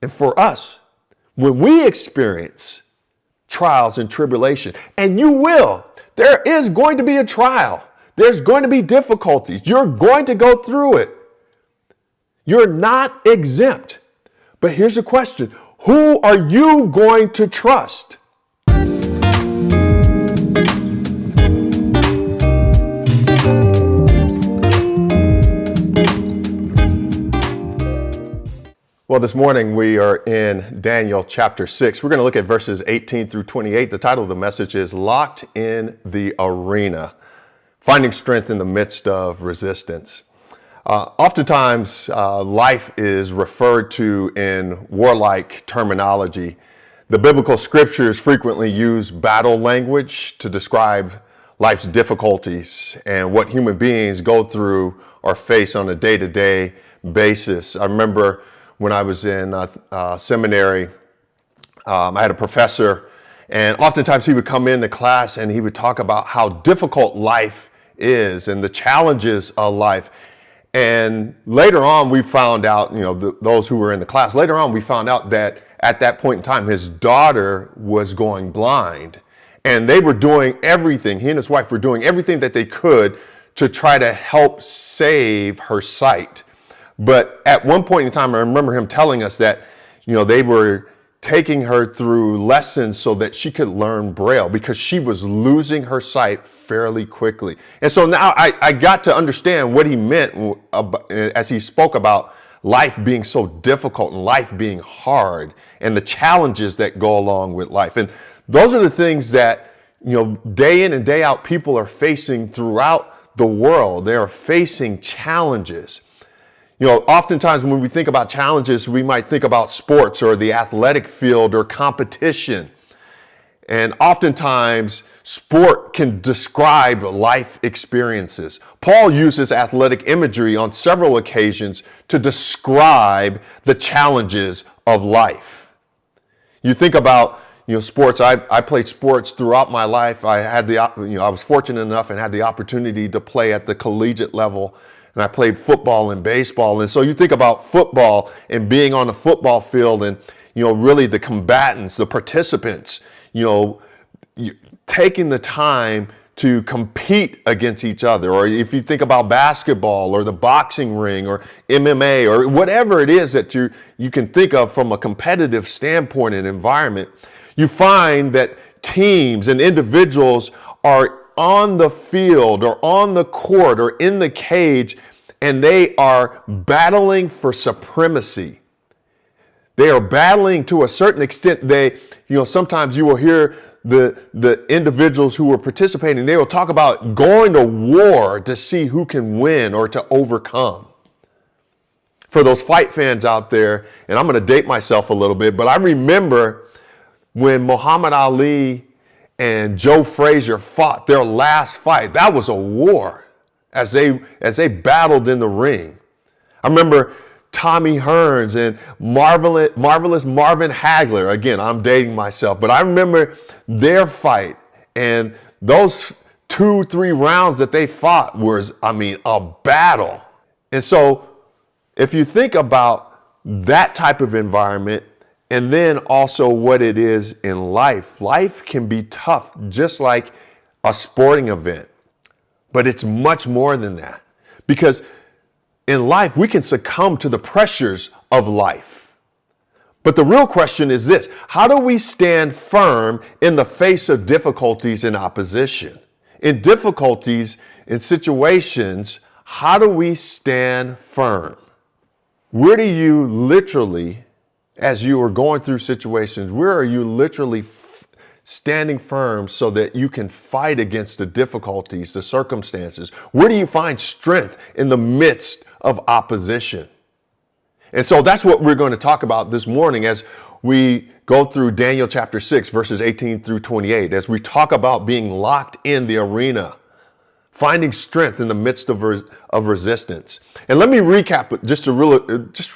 And for us, when we experience trials and tribulation, and you will, there is going to be a trial. There's going to be difficulties. You're going to go through it. You're not exempt. But here's the question. Who are you going to trust? Well, this morning we are in Daniel chapter 6. We're going to look at verses 18 through 28. The title of the message is Locked in the Arena, Finding Strength in the Midst of Resistance. Oftentimes, life is referred to in warlike terminology. The biblical scriptures frequently use battle language to describe life's difficulties and what human beings go through or face on a day-to-day basis. I remember when I was in seminary, I had a professor, and oftentimes he would come into class and he would talk about how difficult life is and the challenges of life. And later on, we found out, those who were in the class, later on, we found out that at that point in time, his daughter was going blind, and they were doing everything. He and his wife were doing everything that they could to try to help save her sight. But at one point in time, I remember him telling us that, they were taking her through lessons so that she could learn Braille because she was losing her sight fairly quickly. And so now I got to understand what he meant as he spoke about life being so difficult and life being hard and the challenges that go along with life. And those are the things that, day in and day out, people are facing throughout the world. They are facing challenges. Oftentimes when we think about challenges, we might think about sports or the athletic field or competition. And oftentimes, sport can describe life experiences. Paul uses athletic imagery on several occasions to describe the challenges of life. You think about, sports. I played sports throughout my life. I was fortunate enough and had the opportunity to play at the collegiate level. And I played football and baseball. And so you think about football and being on the football field and, really the combatants, the participants, taking the time to compete against each other. Or if you think about basketball or the boxing ring or MMA or whatever it is that you can think of from a competitive standpoint and environment, you find that teams and individuals are on the field or on the court or in the cage, and they are battling for supremacy. They are battling to a certain extent. Sometimes you will hear the individuals who are participating, they will talk about going to war to see who can win or to overcome. For those fight fans out there, and I'm going to date myself a little bit, but I remember when Muhammad Ali and Joe Frazier fought their last fight. That was a war as they battled in the ring. I remember Tommy Hearns and marvelous Marvin Hagler. Again, I'm dating myself, but I remember their fight, and those 2-3 rounds that they fought was, a battle. And so if you think about that type of environment, and then also what it is in life. Life can be tough, just like a sporting event. But it's much more than that. Because in life, we can succumb to the pressures of life. But the real question is this: how do we stand firm in the face of difficulties and opposition? In difficulties, in situations, how do we stand firm? Where do you literally, as you are going through situations, where are you literally standing firm so that you can fight against the difficulties, the circumstances? Where do you find strength in the midst of opposition? And so that's what we're going to talk about this morning as we go through Daniel chapter 6, verses 18 through 28, as we talk about being locked in the arena, finding strength in the midst of resistance. And let me recap it just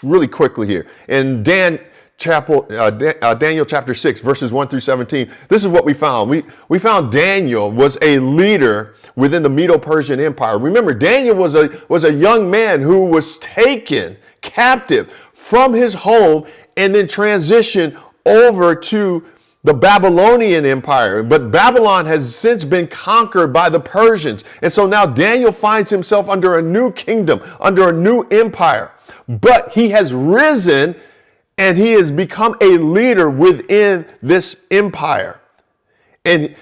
really quickly here. In Daniel chapter 6, verses 1 through 17, this is what we found. We found Daniel was a leader within the Medo-Persian Empire. Remember, Daniel was a young man who was taken captive from his home and then transition over to the Babylonian Empire. But Babylon has since been conquered by the Persians. And so now Daniel finds himself under a new kingdom, under a new empire. But he has risen and he has become a leader within this empire. And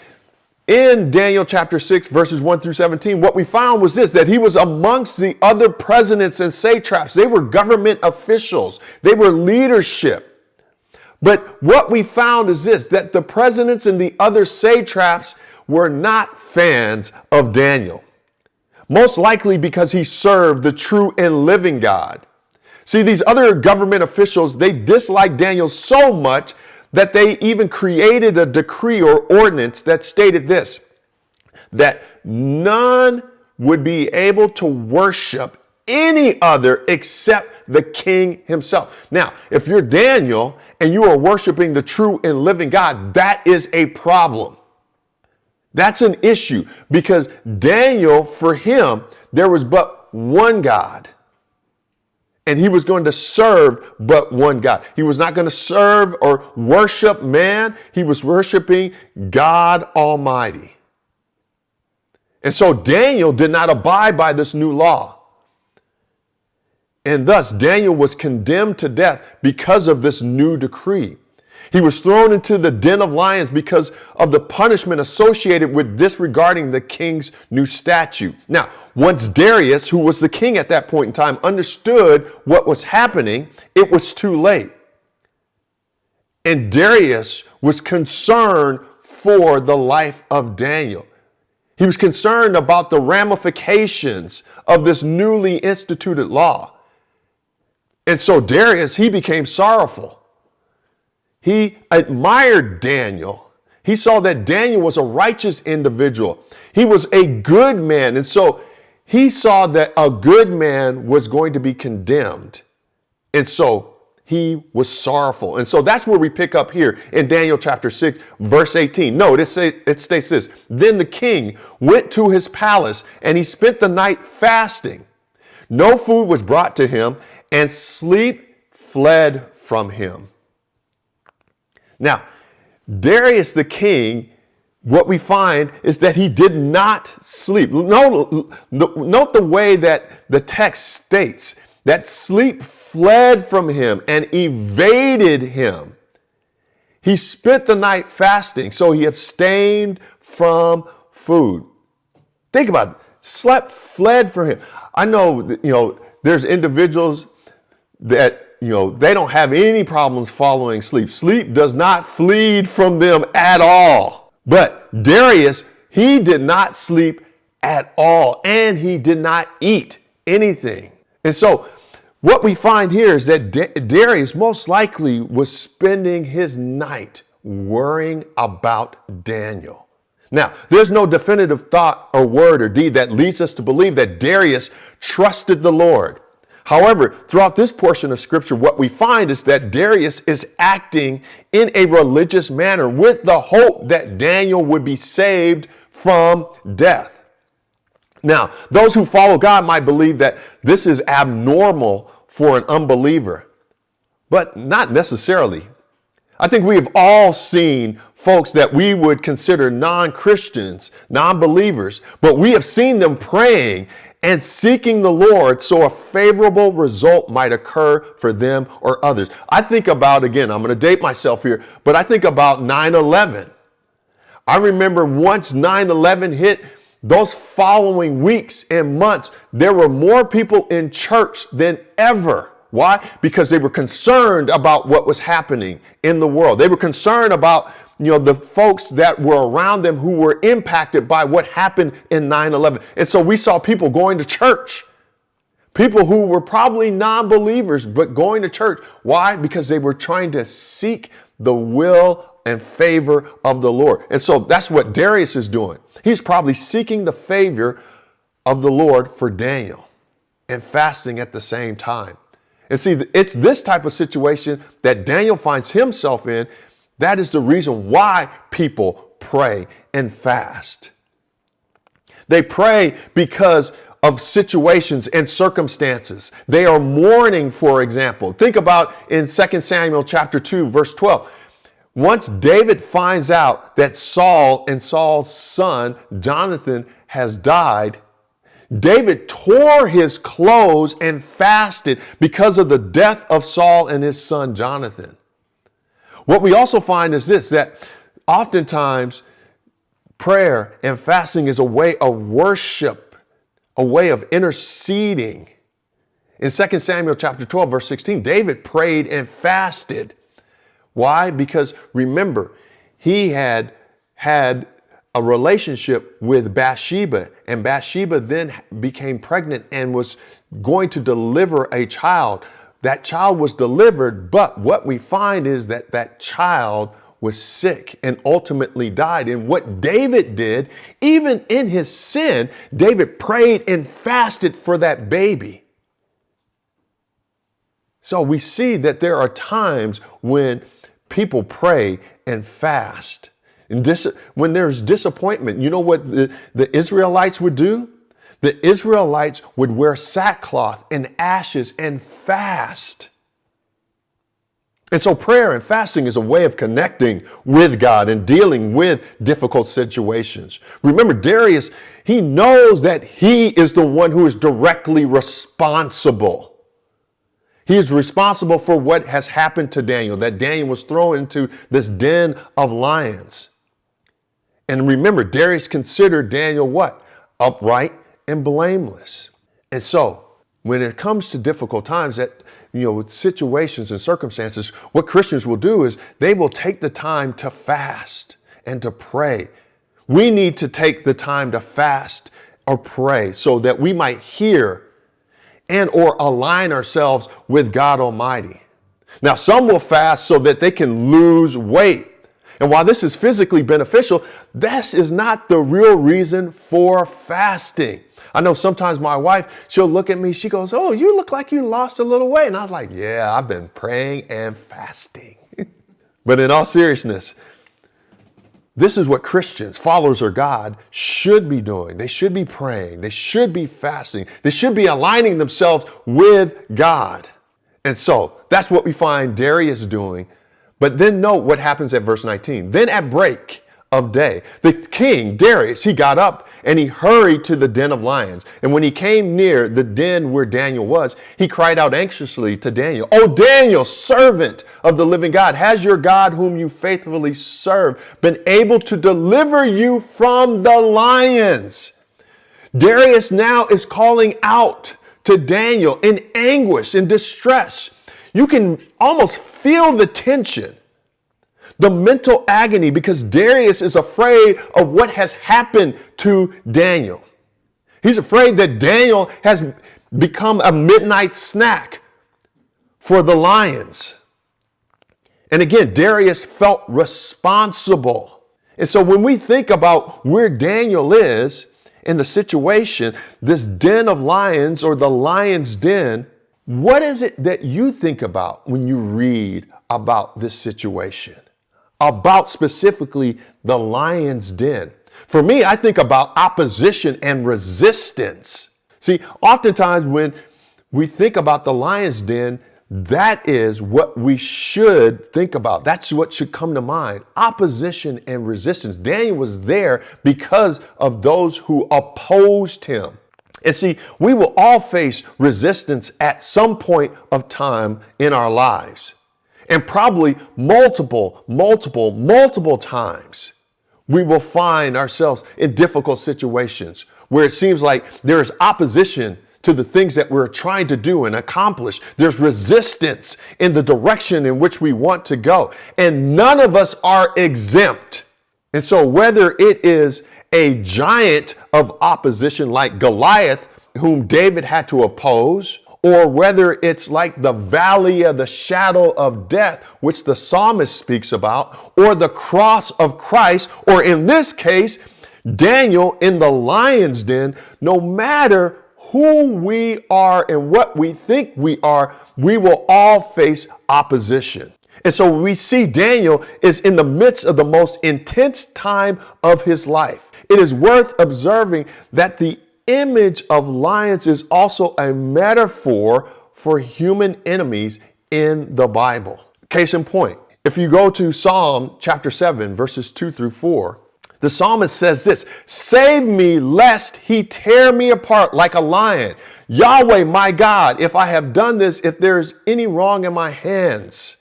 in Daniel chapter 6, verses 1 through 17, what we found was this, that he was amongst the other presidents and satraps. They were government officials. They were leadership. But what we found is this, that the presidents and the other satraps were not fans of Daniel. Most likely because he served the true and living God. See, these other government officials, they disliked Daniel so much that they even created a decree or ordinance that stated this, that none would be able to worship any other except the king himself. Now, if you're Daniel and you are worshiping the true and living God, that is a problem. That's an issue because Daniel, for him, there was but one God. And he was going to serve but one God. He was not going to serve or worship man. He was worshiping God Almighty. And so Daniel did not abide by this new law. And thus Daniel was condemned to death because of this new decree. He was thrown into the den of lions because of the punishment associated with disregarding the king's new statute. Now, once Darius, who was the king at that point in time, understood what was happening, it was too late. And Darius was concerned for the life of Daniel. He was concerned about the ramifications of this newly instituted law. And so Darius, he became sorrowful. He admired Daniel. He saw that Daniel was a righteous individual. He was a good man. And so he saw that a good man was going to be condemned. And so he was sorrowful. And so that's where we pick up here in Daniel chapter 6, verse 18. No, it states this. Then the king went to his palace and he spent the night fasting. No food was brought to him and sleep fled from him. Now, Darius the king, what we find is that he did not sleep. Note the way that the text states that sleep fled from him and evaded him. He spent the night fasting, so he abstained from food. Think about it. Sleep fled from him. I know that, there's individuals that they don't have any problems following sleep. Sleep does not flee from them at all. But Darius, he did not sleep at all, and he did not eat anything. And so what we find here is that Darius most likely was spending his night worrying about Daniel. Now, there's no definitive thought or word or deed that leads us to believe that Darius trusted the Lord. However, throughout this portion of scripture, what we find is that Darius is acting in a religious manner with the hope that Daniel would be saved from death. Now, those who follow God might believe that this is abnormal for an unbeliever, but not necessarily. I think we have all seen folks that we would consider non-Christians, non-believers, but we have seen them praying and seeking the Lord so a favorable result might occur for them or others. I think about, again, I'm going to date myself here, but I think about 9/11. I remember once 9/11 hit, those following weeks and months, there were more people in church than ever. Why? Because they were concerned about what was happening in the world. They were concerned about the folks that were around them who were impacted by what happened in 9/11. And so we saw people going to church, people who were probably non-believers, but going to church. Why? Because they were trying to seek the will and favor of the Lord. And so that's what Darius is doing. He's probably seeking the favor of the Lord for Daniel and fasting at the same time. And see, it's this type of situation that Daniel finds himself in. That is the reason why people pray and fast. They pray because of situations and circumstances. They are mourning, for example. Think about in 2 Samuel chapter 2, verse 12. Once David finds out that Saul and Saul's son, Jonathan, has died, David tore his clothes and fasted because of the death of Saul and his son, Jonathan. What we also find is this, that oftentimes prayer and fasting is a way of worship, a way of interceding. In 2 Samuel chapter 12, verse 16, David prayed and fasted. Why? Because remember, he had a relationship with Bathsheba, and Bathsheba then became pregnant and was going to deliver a child. That child was delivered, but what we find is that that child was sick and ultimately died. And what David did, even in his sin, David prayed and fasted for that baby. So we see that there are times when people pray and fast. And when there's disappointment, you know what the Israelites would do? The Israelites would wear sackcloth and ashes and fast. And so prayer and fasting is a way of connecting with God and dealing with difficult situations. Remember, Darius, he knows that he is the one who is directly responsible. He is responsible for what has happened to Daniel, that Daniel was thrown into this den of lions. And remember, Darius considered Daniel what? Upright and blameless. And so when it comes to difficult times, that, with situations and circumstances, what Christians will do is they will take the time to fast and to pray. We need to take the time to fast or pray so that we might hear and or align ourselves with God Almighty. Now, some will fast so that they can lose weight. And while this is physically beneficial, this is not the real reason for fasting. I know sometimes my wife, she'll look at me, she goes, "Oh, you look like you lost a little weight." And I was like, "Yeah, I've been praying and fasting." But in all seriousness, this is what Christians, followers of God, should be doing. They should be praying. They should be fasting. They should be aligning themselves with God. And so that's what we find Darius doing. But then note what happens at verse 19. Then at break of day, the king, Darius, he got up and he hurried to the den of lions. And when he came near the den where Daniel was, he cried out anxiously to Daniel, "O Daniel, servant of the living God, has your God whom you faithfully serve been able to deliver you from the lions?" Darius now is calling out to Daniel in anguish, in distress. You can almost feel the tension, the mental agony, because Darius is afraid of what has happened to Daniel. He's afraid that Daniel has become a midnight snack for the lions. And again, Darius felt responsible. And so when we think about where Daniel is in the situation, this den of lions or the lion's den, what is it that you think about when you read about this situation? About specifically the lion's den. For me, I think about opposition and resistance. See, oftentimes when we think about the lion's den, that is what we should think about. That's what should come to mind. Opposition and resistance. Daniel was there because of those who opposed him. And see, we will all face resistance at some point of time in our lives. And probably multiple times, we will find ourselves in difficult situations where it seems like there is opposition to the things that we're trying to do and accomplish. There's resistance in the direction in which we want to go. And none of us are exempt. And so whether it is a giant of opposition like Goliath, whom David had to oppose, or whether it's like the valley of the shadow of death, which the psalmist speaks about, or the cross of Christ, or in this case, Daniel in the lion's den, no matter who we are and what we think we are, we will all face opposition. And so we see Daniel is in the midst of the most intense time of his life. It is worth observing that the image of lions is also a metaphor for human enemies in the Bible. Case in point, if you go to Psalm chapter 7, verses 2 through 4, the psalmist says this: "Save me lest he tear me apart like a lion. Yahweh, my God, if I have done this, if there is any wrong in my hands."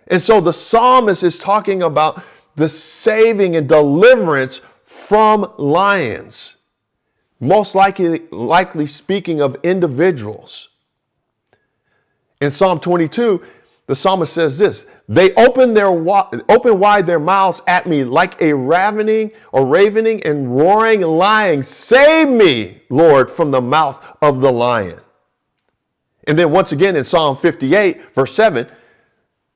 And so the psalmist is talking about the saving and deliverance from lions, most likely speaking of individuals. In Psalm 22, the psalmist says this: "They open wide their mouths at me like a ravening and roaring lion. Save me, Lord, from the mouth of the lion." And then once again in Psalm 58, verse 7,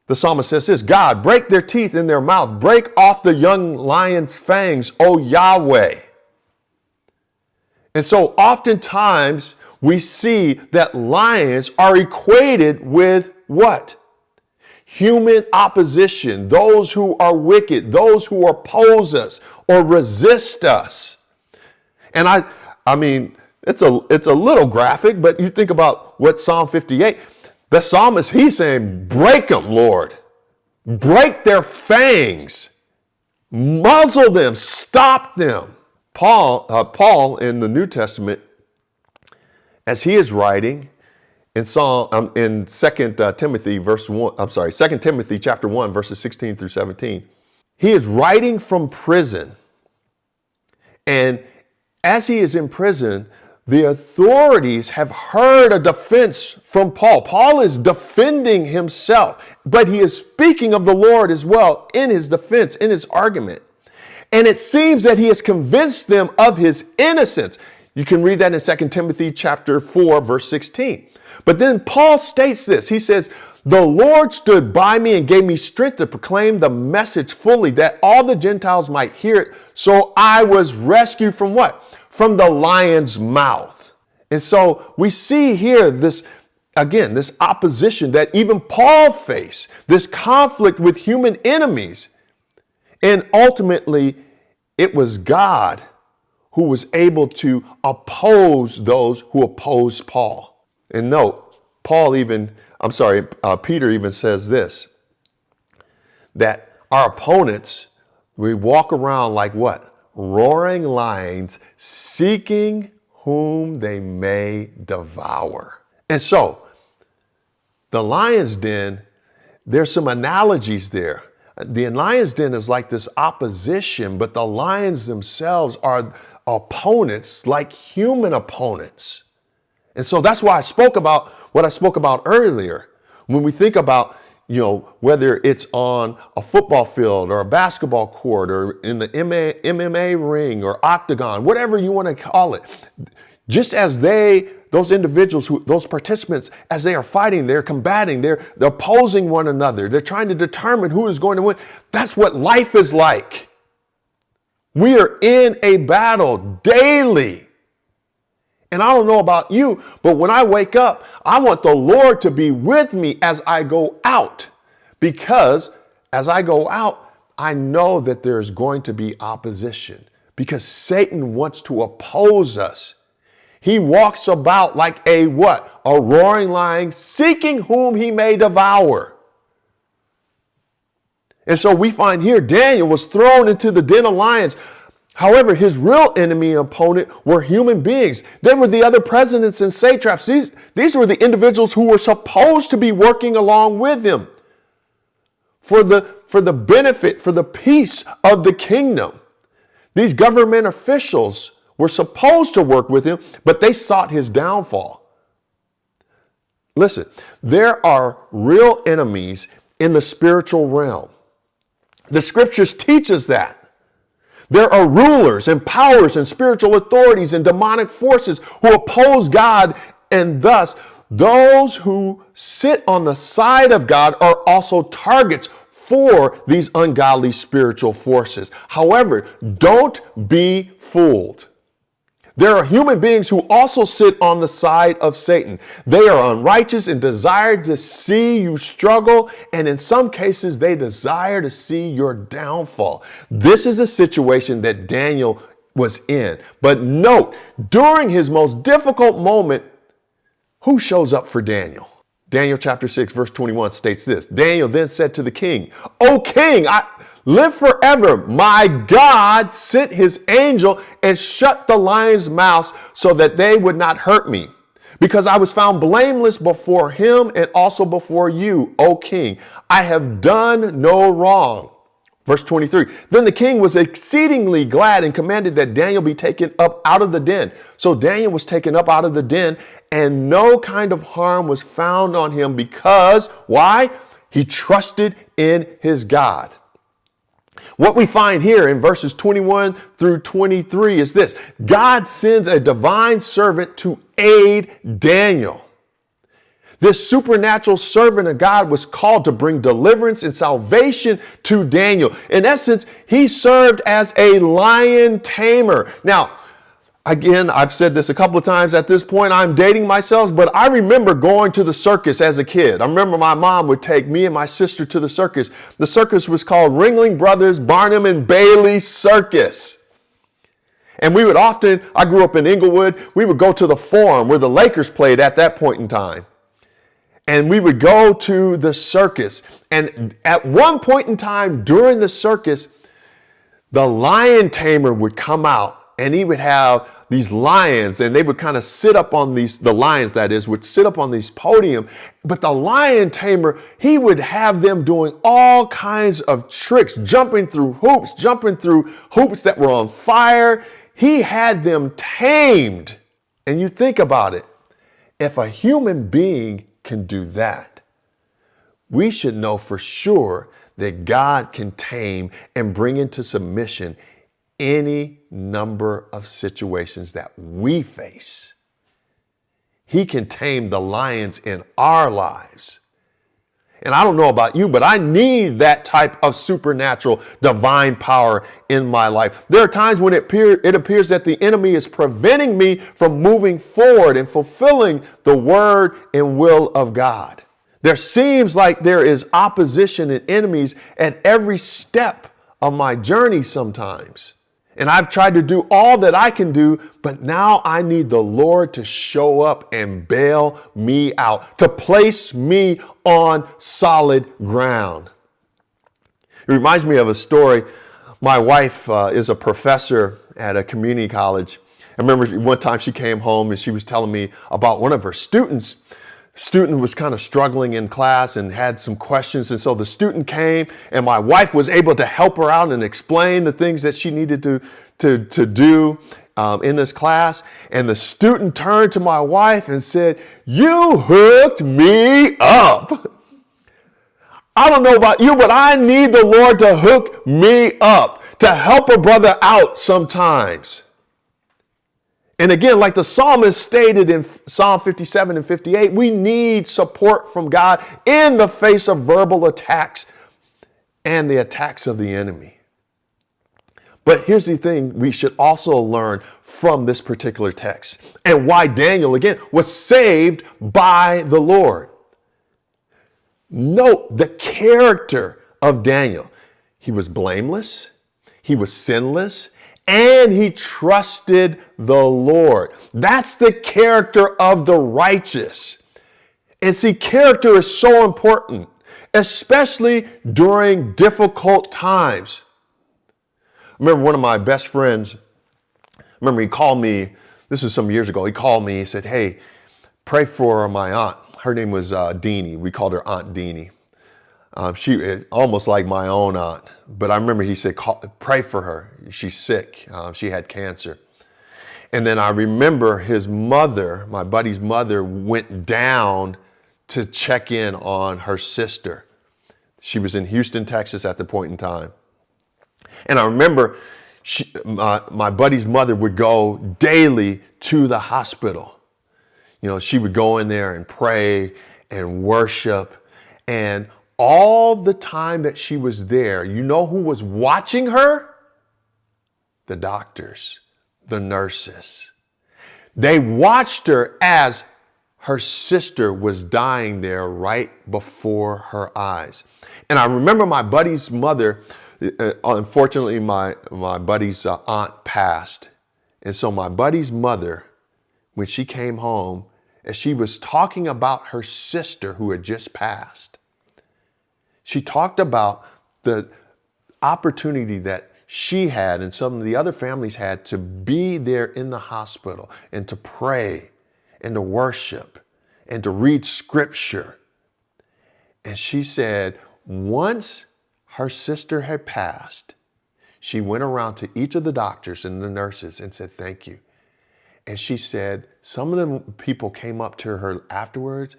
the psalmist says this: "God, break their teeth in their mouth. Break off the young lion's fangs, O Yahweh." And so oftentimes we see that lions are equated with what? Human opposition, those who are wicked, those who oppose us or resist us. And I mean, it's a little graphic, but you think about what Psalm 58, the psalmist, he's saying, break them, Lord. Break their fangs. Muzzle them. Stop them. Paul in the New Testament, as he is writing in 2 Timothy chapter 1, verses 16 through 17, he is writing from prison. And as he is in prison, the authorities have heard a defense from Paul. Paul is defending himself, but he is speaking of the Lord as well in his defense, in his argument. And it seems that he has convinced them of his innocence. You can read that in 2 Timothy chapter 4, verse 16. But then Paul states this. He says, "The Lord stood by me and gave me strength to proclaim the message fully, that all the Gentiles might hear it. So I was rescued from what? From the lion's mouth." And so we see here this opposition that even Paul faced, this conflict with human enemies. And ultimately, it was God who was able to oppose those who opposed Paul. And note, Peter even says this, that our opponents, we walk around like what? Roaring lions, seeking whom they may devour. And so, the lion's den, there's some analogies there. The lion's den is like this opposition, but the lions themselves are opponents, like human opponents. And so that's why I spoke about what I spoke about earlier. When we think about, whether it's on a football field or a basketball court or in the MMA ring or octagon, whatever you want to call it, just as those individuals, those participants, as they are fighting, they're combating, they're opposing one another, they're trying to determine who is going to win. That's what life is like. We are in a battle daily. And I don't know about you, but when I wake up, I want the Lord to be with me as I go out. Because as I go out, I know that there's going to be opposition. Because Satan wants to oppose us. He walks about like a what? A roaring lion, seeking whom he may devour. And so we find here Daniel was thrown into the den of lions. However, his real enemy and opponent were human beings. They were the other presidents and satraps. These were the individuals who were supposed to be working along with him for the benefit, for the peace of the kingdom. These government officials were supposed to work with him, but they sought his downfall. Listen, there are real enemies in the spiritual realm. The scriptures teach us that. There are rulers and powers and spiritual authorities and demonic forces who oppose God, and thus those who sit on the side of God are also targets for these ungodly spiritual forces. However, don't be fooled. There are human beings who also sit on the side of Satan. They are unrighteous and desire to see you struggle, and in some cases, they desire to see your downfall. This is a situation that Daniel was in. But note, during his most difficult moment, who shows up for Daniel? Daniel chapter 6, verse 21 states this. Daniel then said to the king, "O king, I live forever. My God sent his angel and shut the lions' mouths so that they would not hurt me, because I was found blameless before him and also before you, O king. I have done no wrong." Verse 23, then the king was exceedingly glad and commanded that Daniel be taken up out of the den. So Daniel was taken up out of the den, and no kind of harm was found on him because, why? He trusted in his God. What we find here in verses 21 through 23 is this. God sends a divine servant to aid Daniel. This supernatural servant of God was called to bring deliverance and salvation to Daniel. In essence, he served as a lion tamer. Now, again, I've said this a couple of times at this point. I'm dating myself, but I remember going to the circus as a kid. I remember my mom would take me and my sister to the circus. The circus was called Ringling Brothers Barnum and Bailey Circus. And we would often, I grew up in Inglewood, we would go to the Forum where the Lakers played at that point in time. And we would go to the circus. And at one point in time during the circus, the lion tamer would come out and he would have these lions and they would kind of sit up on the lions that is, would sit up on these podium. But the lion tamer, he would have them doing all kinds of tricks, jumping through hoops that were on fire. He had them tamed. And you think about it, if a human being can do that, we should know for sure that God can tame and bring into submission any number of situations that we face. He can tame the lions in our lives. And I don't know about you, but I need that type of supernatural divine power in my life. There are times when it appears that the enemy is preventing me from moving forward and fulfilling the word and will of God. There seems like there is opposition and enemies at every step of my journey sometimes. And I've tried to do all that I can do, but now I need the Lord to show up and bail me out, to place me on solid ground. It reminds me of a story. My wife is a professor at a community college. I remember one time she came home and she was telling me about one of her students. Student was kind of struggling in class and had some questions. And so the student came and my wife was able to help her out and explain the things that she needed to do in this class. And the student turned to my wife and said, "You hooked me up." I don't know about you, but I need the Lord to hook me up, to help a brother out sometimes. And again, like the psalmist stated in Psalm 57 and 58, we need support from God in the face of verbal attacks and the attacks of the enemy. But here's the thing we should also learn from this particular text and why Daniel, again, was saved by the Lord. Note the character of Daniel. He was blameless. He was sinless. And he trusted the Lord. That's the character of the righteous. And see, character is so important, especially during difficult times. I remember one of my best friends, he called me, this was some years ago, he called me, he said, "Hey, pray for my aunt." Her name was Deanie. We called her Aunt Deanie. She almost like my own aunt, but I remember he said, "Pray for her. She's sick. She had cancer." And then I remember his mother, my buddy's mother, went down to check in on her sister. She was in Houston, Texas at the point in time. And I remember my buddy's mother would go daily to the hospital. You know, she would go in there and pray and worship. And all the time that she was there, you know who was watching her? The doctors, the nurses. They watched her as her sister was dying there right before her eyes. And I remember my buddy's mother Unfortunately, my buddy's aunt passed. And so my buddy's mother, when she came home, as she was talking about her sister who had just passed, she talked about the opportunity that she had and some of the other families had to be there in the hospital and to pray and to worship and to read scripture. And she said, once her sister had passed, she went around to each of the doctors and the nurses and said, thank you. And she said, some of the people came up to her afterwards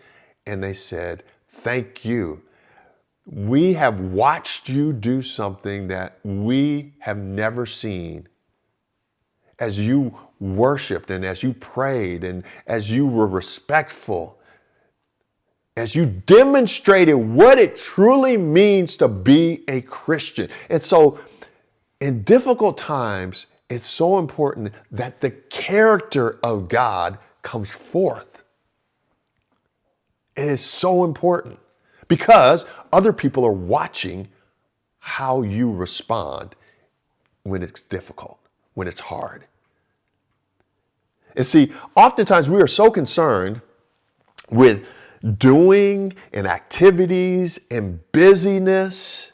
and they said, thank you. We have watched you do something that we have never seen. As you worshiped and as you prayed and as you were respectful, as you demonstrated what it truly means to be a Christian. And so in difficult times, it's so important that the character of God comes forth. It is so important because other people are watching how you respond when it's difficult, when it's hard. And see, oftentimes we are so concerned with doing and activities and busyness.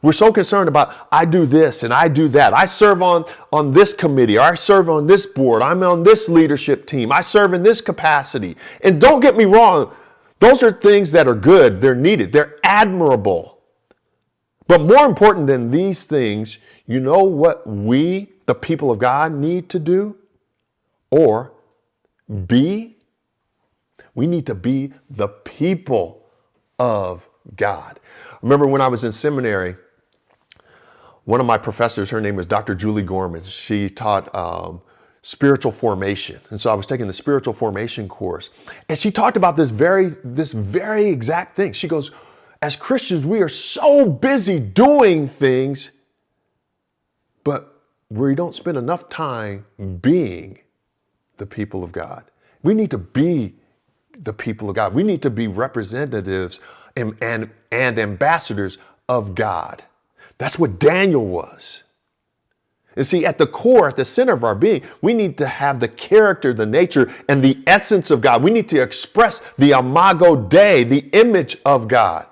We're so concerned about, I do this and I do that. I serve on this committee, or I serve on this board. I'm on this leadership team. I serve in this capacity. And don't get me wrong, those are things that are good. They're needed. They're admirable. But more important than these things, you know what we, the people of God, need to do or be? We need to be the people of God. Remember when I was in seminary, one of my professors, her name was Dr. Julie Gorman. She taught spiritual formation. And so I was taking the spiritual formation course. And she talked about this very exact thing. She goes, as Christians, we are so busy doing things, but we don't spend enough time being the people of God. We need to be the people of God. We need to be representatives and ambassadors of God. That's what Daniel was. And see, at the core, at the center of our being, we need to have the character, the nature, and the essence of God. We need to express the imago Dei, the image of God.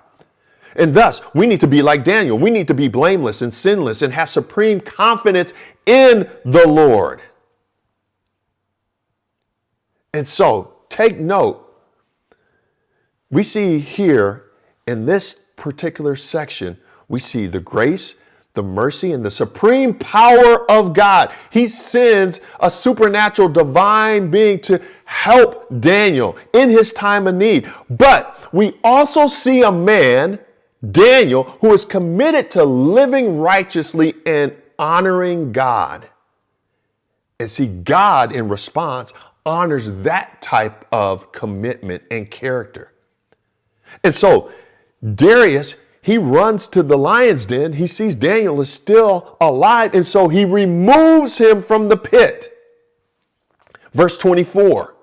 And thus, we need to be like Daniel. We need to be blameless and sinless and have supreme confidence in the Lord. And so, take note. We see here in this particular section, we see the grace, the mercy, and the supreme power of God. He sends a supernatural divine being to help Daniel in his time of need. But we also see a man, Daniel, who is committed to living righteously and honoring God. And see, God in response honors that type of commitment and character. And so Darius, he runs to the lion's den. He sees Daniel is still alive, and so he removes him from the pit. Verse 24.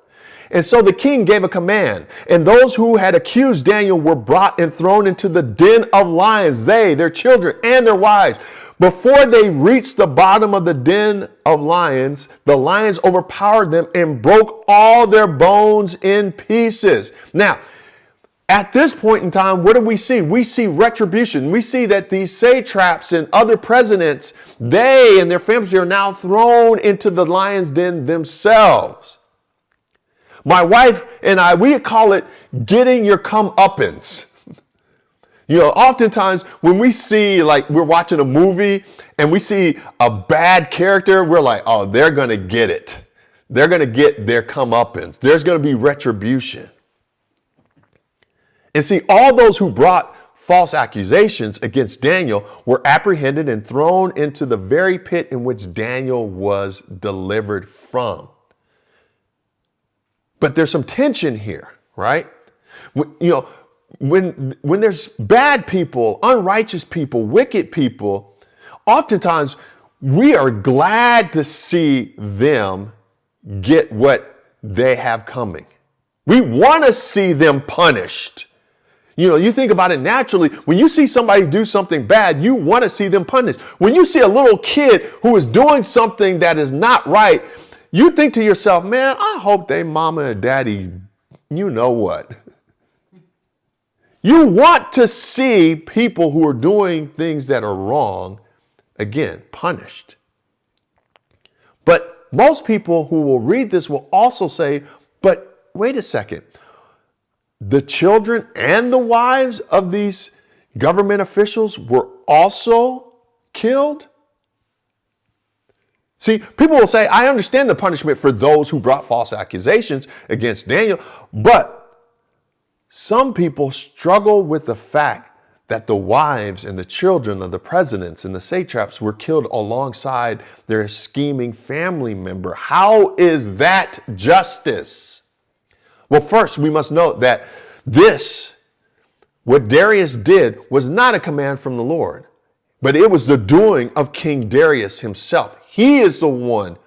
And so the king gave a command, and those who had accused Daniel were brought and thrown into the den of lions, they, their children, and their wives. Before they reached the bottom of the den of lions, the lions overpowered them and broke all their bones in pieces. Now, at this point in time, what do we see? We see retribution. We see that these satraps and other presidents, they and their families are now thrown into the lion's den themselves. My wife and I, we call it getting your comeuppance. You know, oftentimes when we see, like, we're watching a movie and we see a bad character, we're like, oh, they're going to get it. They're going to get their comeuppance. There's going to be retribution. And see, all those who brought false accusations against Daniel were apprehended and thrown into the very pit in which Daniel was delivered from. But there's some tension here, right? When there's bad people, unrighteous people, wicked people, oftentimes we are glad to see them get what they have coming. We want to see them punished. You think about it naturally. When you see somebody do something bad, you want to see them punished. When you see a little kid who is doing something that is not right, you think to yourself, man, I hope they mama and daddy, you know what? You want to see people who are doing things that are wrong, again, punished. But most people who will read this will also say, but wait a second. The children and the wives of these government officials were also killed? See, people will say, I understand the punishment for those who brought false accusations against Daniel, but some people struggle with the fact that the wives and the children of the presidents and the satraps were killed alongside their scheming family member. How is that justice? Well, first, we must note that what Darius did, was not a command from the Lord, but it was the doing of King Darius himself. He is the one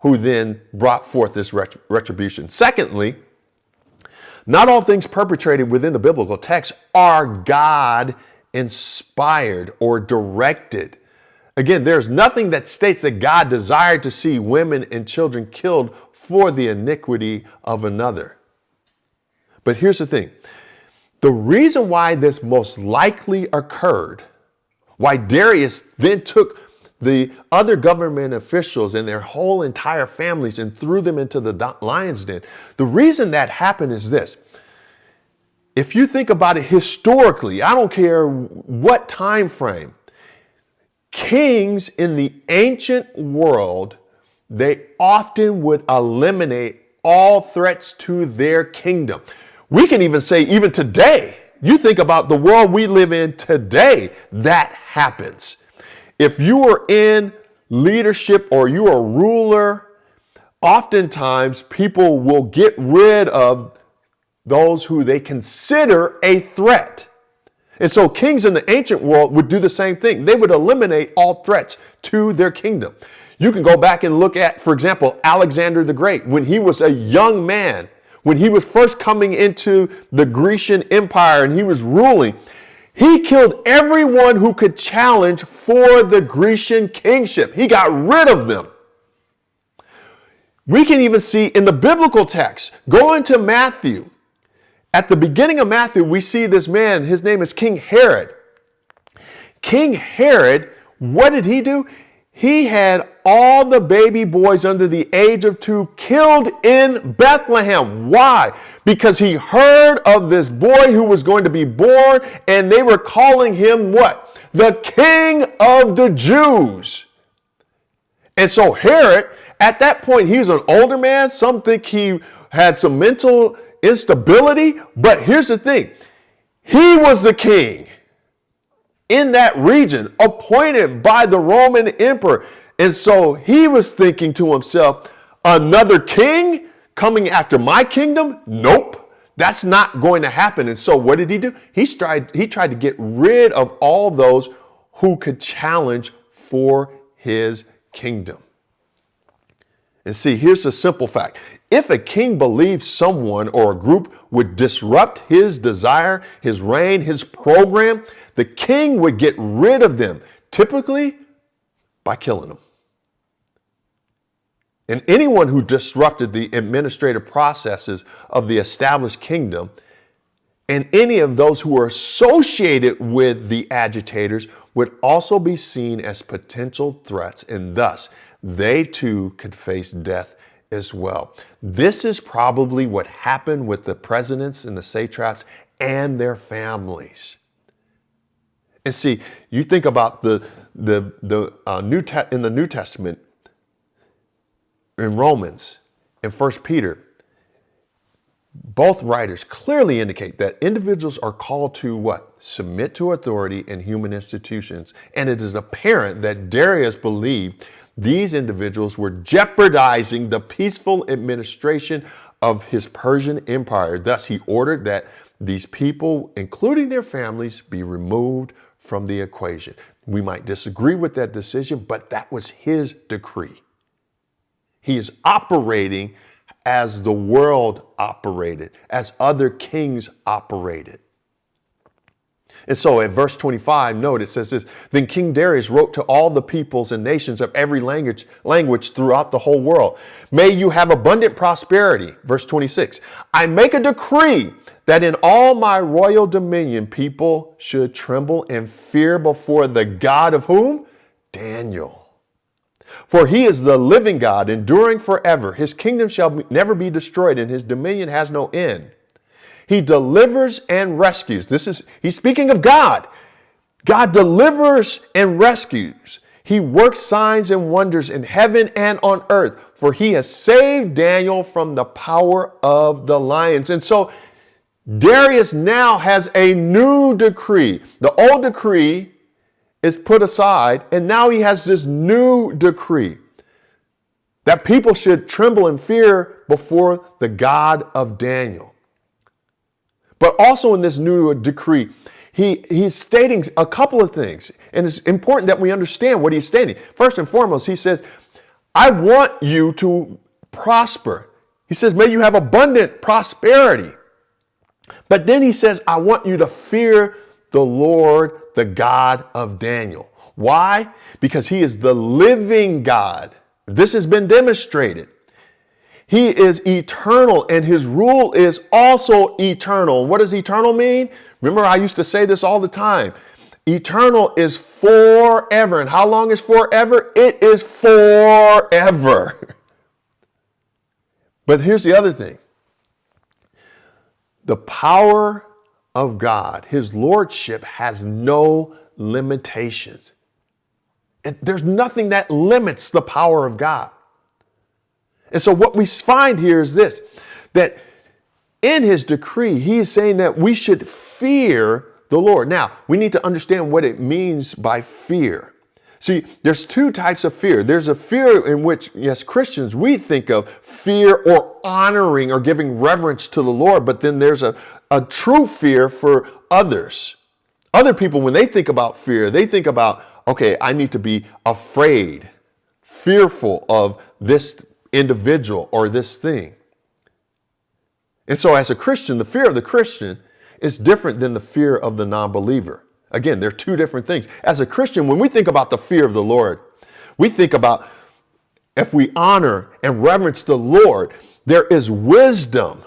who then brought forth this retribution. Secondly, not all things perpetrated within the biblical text are God inspired or directed. Again, there's nothing that states that God desired to see women and children killed for the iniquity of another. But here's the thing. The reason why this most likely occurred, why Darius then took the other government officials and their whole entire families and threw them into the lion's den, the reason that happened is this. If you think about it historically, I don't care what time frame, kings in the ancient world, they often would eliminate all threats to their kingdom. We can even say, even today, you think about the world we live in today, that happens. If you are in leadership or you are a ruler, oftentimes people will get rid of those who they consider a threat. And so kings in the ancient world would do the same thing. They would eliminate all threats to their kingdom. You can go back and look at, for example, Alexander the Great. When he was a young man, when he was first coming into the Grecian Empire and he was ruling, he killed everyone who could challenge for the Grecian kingship. He got rid of them. We can even see in the biblical text, go into Matthew. At the beginning of Matthew, we see this man, his name is King Herod. King Herod, what did he do? He had all the baby boys under the age of 2 killed in Bethlehem. Why? Because he heard of this boy who was going to be born, and they were calling him what? The King of the Jews. And so Herod, at that point, he was an older man. Some think he had some mental instability, but here's the thing. He was the king in that region, appointed by the Roman emperor. And so he was thinking to himself, another king coming after my kingdom? Nope, that's not going to happen. And so what did he do? He tried to get rid of all those who could challenge for his kingdom. And see, here's a simple fact. If a king believed someone or a group would disrupt his desire, his reign, his program, the king would get rid of them, typically by killing them. And anyone who disrupted the administrative processes of the established kingdom, and any of those who were associated with the agitators, would also be seen as potential threats, and thus they too could face death as well. This is probably what happened with the presidents and the satraps and their families. And see, you think about in the New Testament, in Romans, in 1 Peter, both writers clearly indicate that individuals are called to what? Submit to authority in human institutions. And it is apparent that Darius believed these individuals were jeopardizing the peaceful administration of his Persian empire. Thus, he ordered that these people, including their families, be removed from the equation. We might disagree with that decision, but that was his decree. He is operating as the world operated, as other kings operated. And so at verse 25, note it says this, then King Darius wrote to all the peoples and nations of every language throughout the whole world. May you have abundant prosperity. Verse 26, I make a decree that in all my royal dominion, people should tremble and fear before the God of whom? Daniel. For he is the living God, enduring forever. His kingdom shall never be destroyed, and his dominion has no end. He delivers and rescues. He's speaking of God. God delivers and rescues. He works signs and wonders in heaven and on earth, for he has saved Daniel from the power of the lions. And so Darius now has a new decree. The old decree is put aside, and now he has this new decree that people should tremble and fear before the God of Daniel. But also in this new decree, he's stating a couple of things. And it's important that we understand what he's stating. First and foremost, he says, I want you to prosper. He says, may you have abundant prosperity. But then he says, I want you to fear the Lord, the God of Daniel. Why? Because he is the living God. This has been demonstrated. He is eternal, and his rule is also eternal. What does eternal mean? Remember, I used to say this all the time. Eternal is forever. And how long is forever? It is forever. But here's the other thing. The power of God, his lordship, has no limitations. There's nothing that limits the power of God. And so what we find here is this, that in his decree, he is saying that we should fear the Lord. Now, we need to understand what it means by fear. See, there's two types of fear. There's a fear in which, yes, Christians, we think of fear or honoring or giving reverence to the Lord, but then there's a true fear for others. Other people, when they think about fear, they think about, okay, I need to be afraid, fearful of this individual or this thing. And so as a Christian, the fear of the Christian is different than the fear of the non-believer. Again, they're two different things. As a Christian, when we think about the fear of the Lord, we think about if we honor and reverence the Lord, there is wisdom.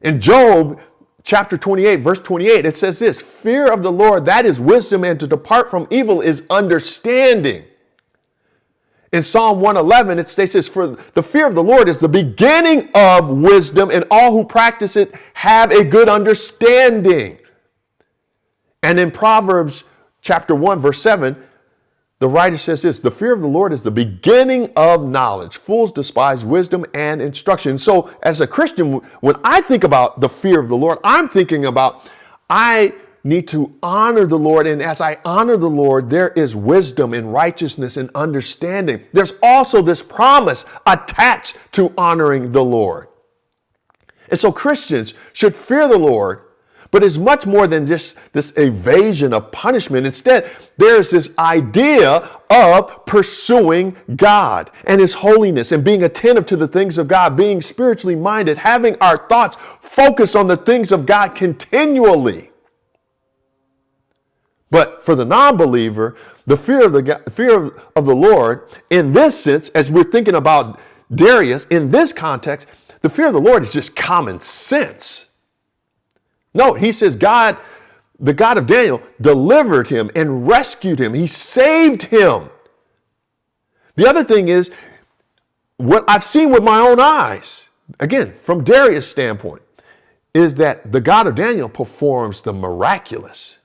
In Job chapter 28, verse 28, it says this, fear of the Lord, that is wisdom, and to depart from evil is understanding. In Psalm 111, it states this, for the fear of the Lord is the beginning of wisdom, and all who practice it have a good understanding. And in Proverbs chapter 1, verse 7, the writer says this, the fear of the Lord is the beginning of knowledge. Fools despise wisdom and instruction. So as a Christian, when I think about the fear of the Lord, I'm thinking about, I need to honor the Lord. And as I honor the Lord, there is wisdom and righteousness and understanding. There's also this promise attached to honoring the Lord. And so Christians should fear the Lord, but it's much more than just this evasion of punishment. Instead, there's this idea of pursuing God and his holiness and being attentive to the things of God, being spiritually minded, having our thoughts focused on the things of God continually. But for the non-believer, the fear of the Lord, in this sense, as we're thinking about Darius, in this context, the fear of the Lord is just common sense. No, he says God, the God of Daniel, delivered him and rescued him. He saved him. The other thing is, what I've seen with my own eyes, again, from Darius' standpoint, is that the God of Daniel performs the miraculous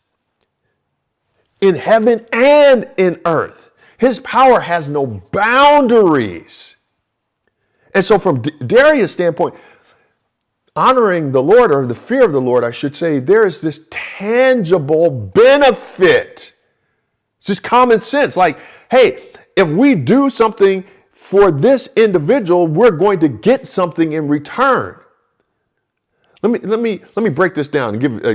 in heaven and in earth. His power has no boundaries. And so from Darius' standpoint, honoring the Lord, or the fear of the Lord, I should say, there is this tangible benefit. It's just common sense. Like, hey, if we do something for this individual, we're going to get something in return. Let me break this down and give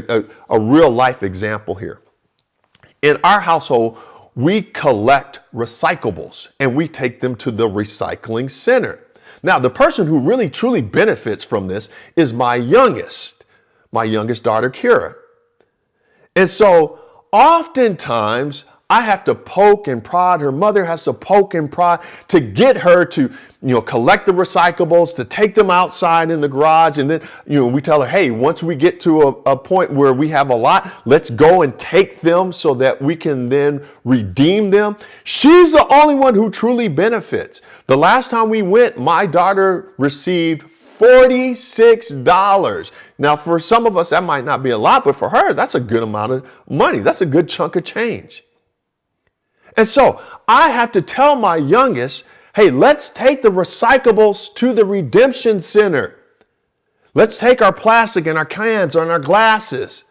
a real life example here. In our household, we collect recyclables and we take them to the recycling center. Now, the person who really truly benefits from this is my youngest daughter, Kira. And so oftentimes I have to poke and prod. Her mother has to poke and prod to get her to, collect the recyclables, to take them outside in the garage. And then, we tell her, hey, once we get to a point where we have a lot, let's go and take them so that we can then redeem them. She's the only one who truly benefits. The last time we went, my daughter received $46. Now, for some of us, that might not be a lot, but for her, that's a good amount of money. That's a good chunk of change. And so I have to tell my youngest, hey, let's take the recyclables to the redemption center. Let's take our plastic and our cans and our glasses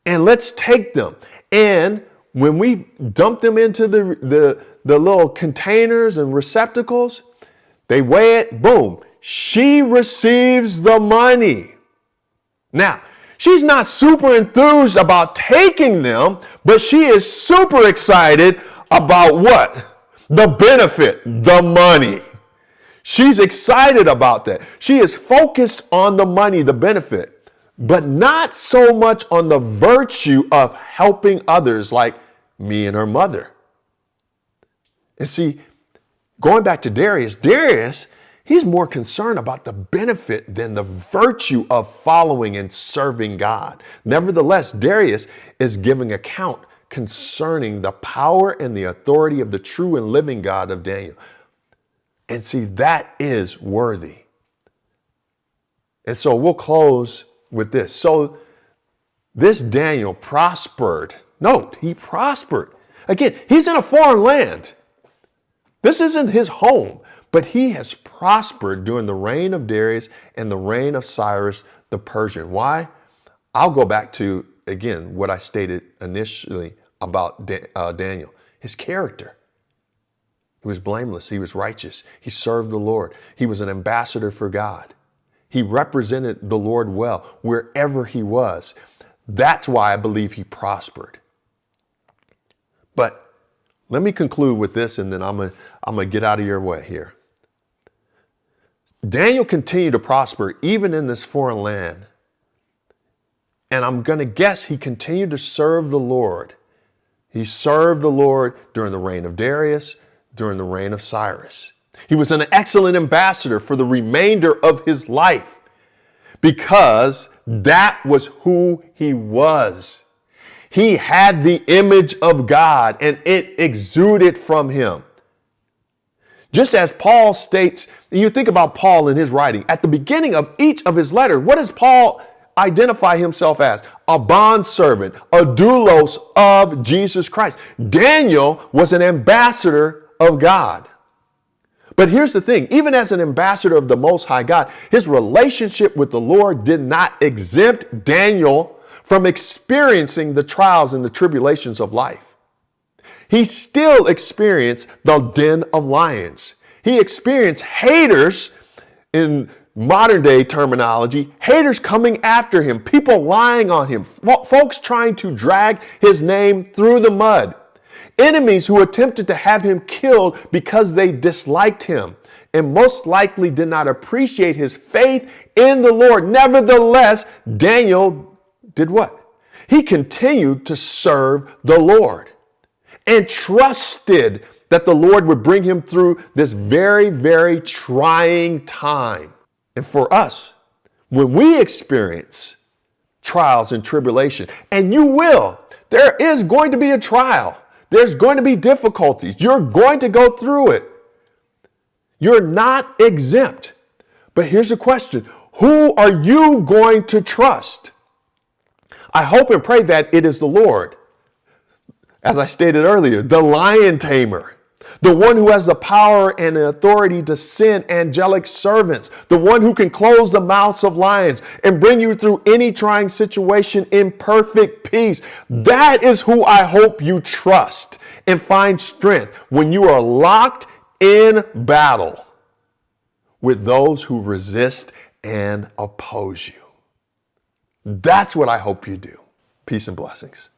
and let's take them. And when we dump them into the little containers and receptacles, they weigh it, boom, she receives the money. Now, she's not super enthused about taking them, but she is super excited about what? The benefit, the money. She's excited about that. She is focused on the money, the benefit, but not so much on the virtue of helping others like me and her mother. And see, going back to Darius, he's more concerned about the benefit than the virtue of following and serving God. Nevertheless, Darius is giving account concerning the power and the authority of the true and living God of Daniel. And see, that is worthy. And so we'll close with this. So this Daniel prospered. Note, he prospered. Again, he's in a foreign land. This isn't his home. But he has prospered during the reign of Darius and the reign of Cyrus the Persian. Why? I'll go back to, again, what I stated initially about Daniel. His character. He was blameless. He was righteous. He served the Lord. He was an ambassador for God. He represented the Lord well wherever he was. That's why I believe he prospered. But let me conclude with this, and then I'm going to get out of your way here. Daniel continued to prosper even in this foreign land. And I'm going to guess he continued to serve the Lord. He served the Lord during the reign of Darius, during the reign of Cyrus. He was an excellent ambassador for the remainder of his life because that was who he was. He had the image of God and it exuded from him. Just as Paul states, and you think about Paul in his writing, at the beginning of each of his letters, what does Paul identify himself as? A bondservant, a doulos of Jesus Christ. Daniel was an ambassador of God. But here's the thing, even as an ambassador of the Most High God, his relationship with the Lord did not exempt Daniel from experiencing the trials and the tribulations of life. He still experienced the den of lions. He experienced haters, in modern day terminology, haters coming after him, people lying on him, folks trying to drag his name through the mud, enemies who attempted to have him killed because they disliked him and most likely did not appreciate his faith in the Lord. Nevertheless, Daniel did what? He continued to serve the Lord and trusted that the Lord would bring him through this very, very trying time. And for us, when we experience trials and tribulation, and you will, there is going to be a trial. There's going to be difficulties. You're going to go through it. You're not exempt. But here's the question. Who are you going to trust? I hope and pray that it is the Lord. As I stated earlier, the lion tamer, the one who has the power and the authority to send angelic servants, the one who can close the mouths of lions and bring you through any trying situation in perfect peace. That is who I hope you trust and find strength when you are locked in battle with those who resist and oppose you. That's what I hope you do. Peace and blessings.